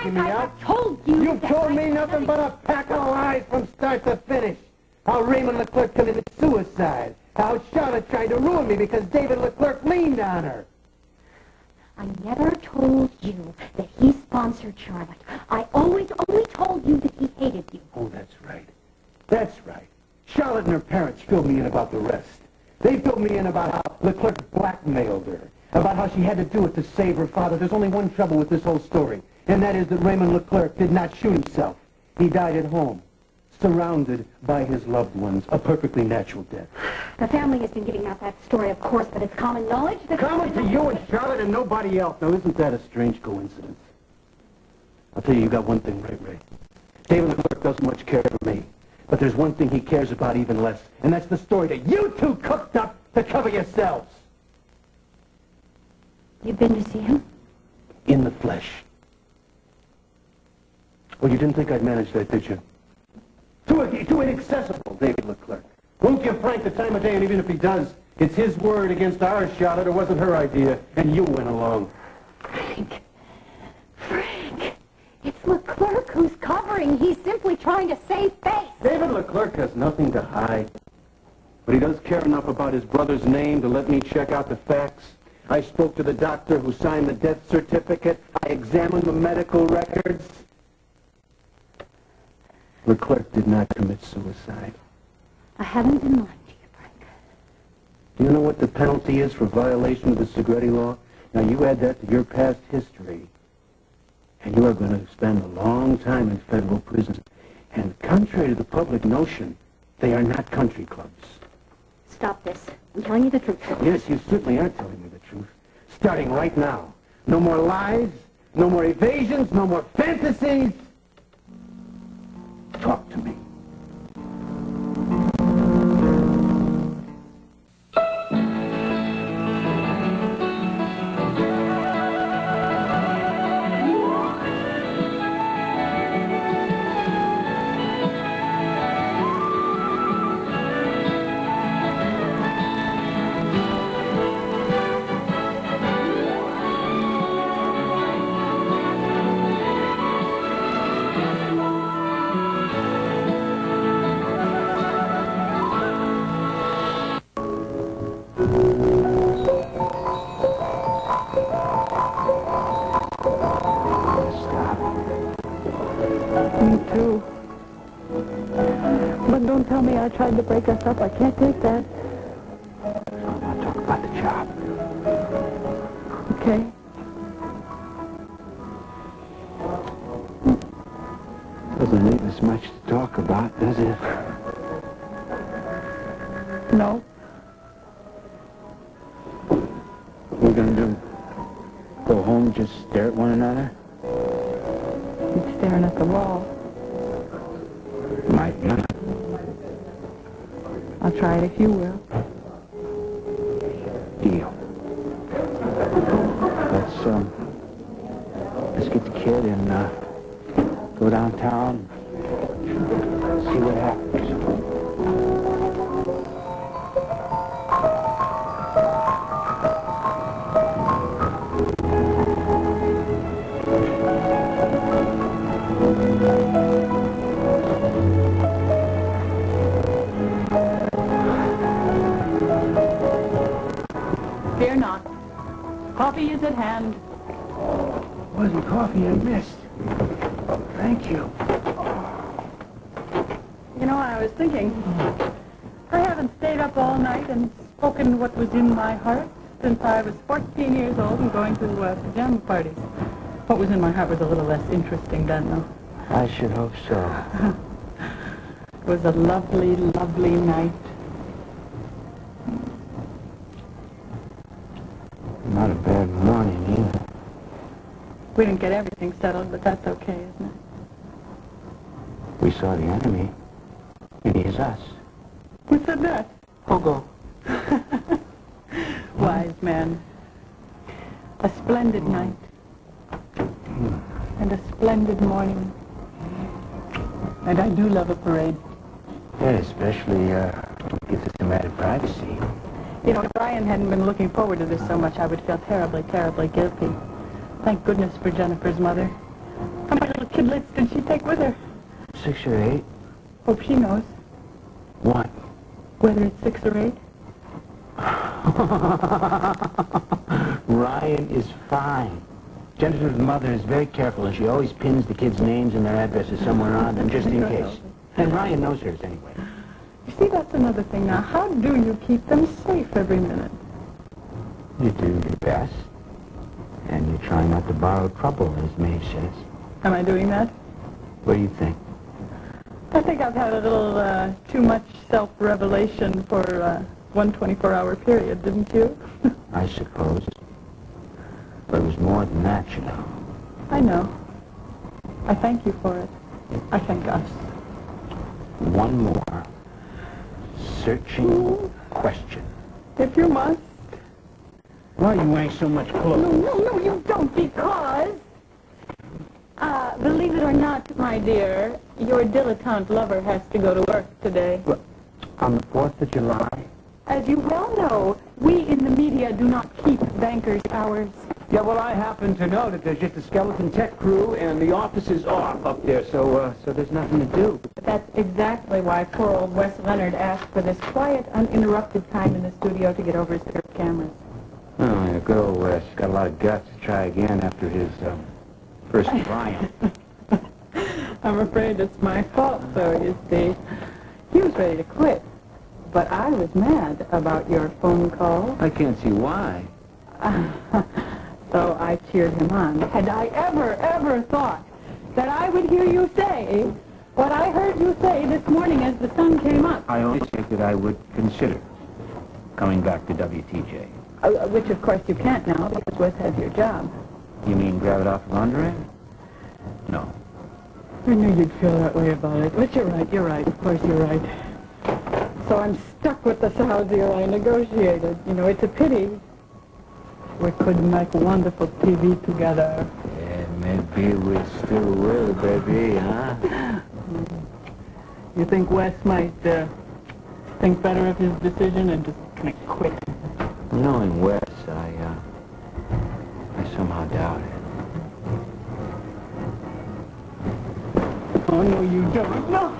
taking me out. I told you. You told me nothing but a pack of lies from start to finish. How Raymond Leclerc committed suicide. How Charlotte tried to ruin me because David Leclerc leaned on her. I never told you that he sponsored Charlotte. I always only told you that he hated you. Oh, that's right. That's right. Charlotte and her parents filled me in about the rest. They filled me in about how Leclerc blackmailed her, about how she had to do it to save her father. There's only one trouble with this whole story, and that is that Raymond Leclerc did not shoot himself. He died at home, surrounded by his loved ones, a perfectly natural death. The family has been giving out that story, of course, but it's common knowledge that... Common to you and Charlotte and nobody else. Now, isn't that a strange coincidence? I'll tell you, you got one thing right, Ray. David Leclerc doesn't much care for me. But there's one thing he cares about even less, and that's the story that you two cooked up to cover yourselves. You've been to see him? In the flesh. Well, you didn't think I'd manage that, did you? Too inaccessible, David Leclerc. Won't give Frank the time of day, and even if he does, it's his word against ours, Charlotte. It wasn't her idea, and you went along. Frank. It's Leclerc who's covering. He's simply trying to save face. David Leclerc has nothing to hide. But he does care enough about his brother's name to let me check out the facts. I spoke to the doctor who signed the death certificate. I examined the medical records. Leclerc did not commit suicide. I haven't been lying to you, Frank. Do you know what the penalty is for violation of the Segretti law? Now, you add that to your past history, and you are going to spend a long time in federal prison. And contrary to the public notion, they are not country clubs. Stop this. I'm telling you the truth. Yes, you certainly are telling me the truth. Starting right now. No more lies, no more evasions, no more fantasies. Talk to me. I tried to break us up. I can't take that. I want to talk about the job. Okay. Doesn't leave us much to talk about, does it? No. What are we going to do? Go home and just stare at one another? He's staring at the wall. Might not. I'll try it if you will. Deal. Let's get the kid and go downtown, see what happens. Fear not. Coffee is at hand. Wasn't coffee I missed. Thank you. You know, I was thinking, I haven't stayed up all night and spoken what was in my heart since I was 14 years old and going to pajama parties. What was in my heart was a little less interesting then, though. I should hope so. It was a lovely, lovely night. Not a bad morning, either. We didn't get everything settled, but that's okay, isn't it? We saw the enemy, and he is us. Who said that? Pogo. Wise man. A splendid night. And a splendid morning. And I do love a parade. Yeah, especially when it gives us some added privacy. You know, if Brian hadn't been looking forward to this so much, I would feel terribly, terribly guilty. Thank goodness for Jennifer's mother. How many little kidlets did she take with her? 6 or 8. Hope she knows What? whether it's 6 or 8. Ryan is fine. Jennifer's mother is very careful, and she always pins the kids' names and their addresses somewhere on them, just in case. And Ryan knows hers anyway. You see, that's another thing now. How do you keep them safe every minute? You do your best. And you try not to borrow trouble, as Maeve says. Am I doing that? What do you think? I think I've had a little too much self-revelation for one 24-hour period, didn't you? I suppose. But it was more than that, you know. I know. I thank you for it. I thank us. One more searching question. If you must. Why are you wearing so much clothes? No, you don't, because... believe it or not, my dear, your dilettante lover has to go to work today. What, on the 4th of July? As you well know, we in the media do not keep bankers' hours. Yeah, well, I happen to know that there's just a skeleton tech crew and the office is off up there, so there's nothing to do. That's exactly why poor old Wes Leonard asked for this quiet, uninterrupted time in the studio to get over his pair of cameras. Oh, yeah, good old Wes. Got a lot of guts to try again after his first triumph. I'm afraid it's my fault, though, you see. He was ready to quit, but I was mad about your phone call. I can't see why. So I cheered him on. Had I ever thought that I would hear you say what I heard you say this morning as the sun came up? I only said that I would consider coming back to WTJ. Which, of course, you can't now because Wes has your job. You mean grab it off of under him? No. I knew you'd feel that way about it. But you're right. Of course you're right. So I'm stuck with the South deal I negotiated. You know, it's a pity. We could make wonderful TV together. Yeah, maybe we still will, baby, huh? You think Wes might think better of his decision and just kind of quit? Knowing Wes, I somehow doubt it. Oh, no, you don't. No!